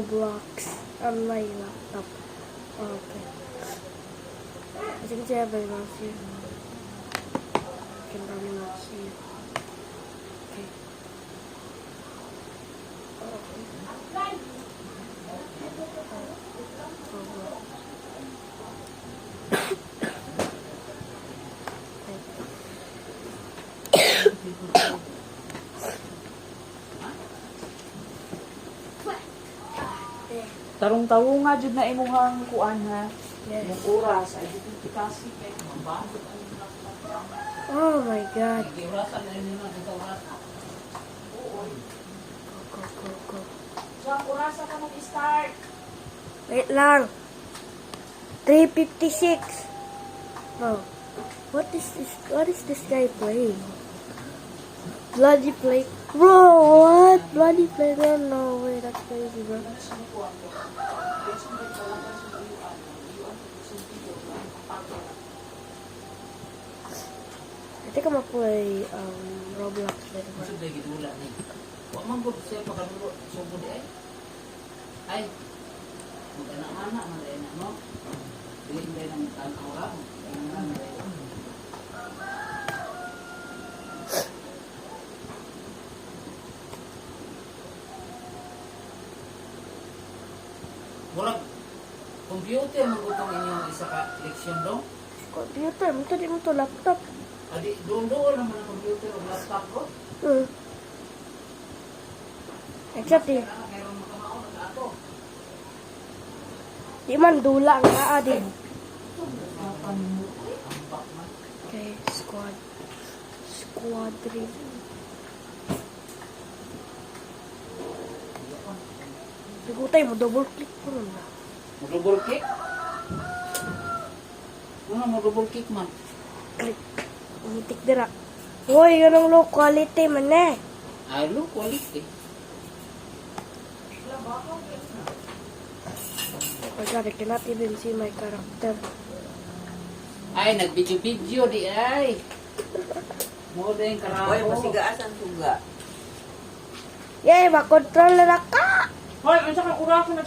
Roblox on my laptop. Okay. As you can see, I have a mouse here. I can run a mouse here. Okay. Tarong-tarong nga jud na imuhang kuan ha. Yes. Yung oras ay dito tikasi kay mabando ang laptop. Oh my god. Giurasan na niyo na dito oras. Oo. Go. So ang oras ka mag-start. Wait lang. 3:56. Oh. What is this? What is this guy playing? Bloody play. Bro, what? Bloody play? No way, that's crazy, bro. I think I'm gonna play Roblox later. Maksud lagi dula ni. Wa man gud siya pakalulo sugod ay. Ay. Mag-anak-anak man dai na no. Dili dai nang tanaw. Murag computer magutong inyong isa ka leksyon dong. Computer, di mo to laptop. Adi doon naman ang computer o laptop ko. Except Mayroon makamaon na ato. di man dula ang naa din. Okay, squad 3. Sigutay mo double click po nun na. Mo double click? Ano mo double click man? Click. Umitik dira. Hoy, ganong low quality man eh. Ay, low quality. Oh my god, I cannot even see my character. Ay, nag-video-video di ay. Mo din karamo. Hoy, masigaas ang suga. Yay, makontrol na ka! Hoy, unsa ka oras na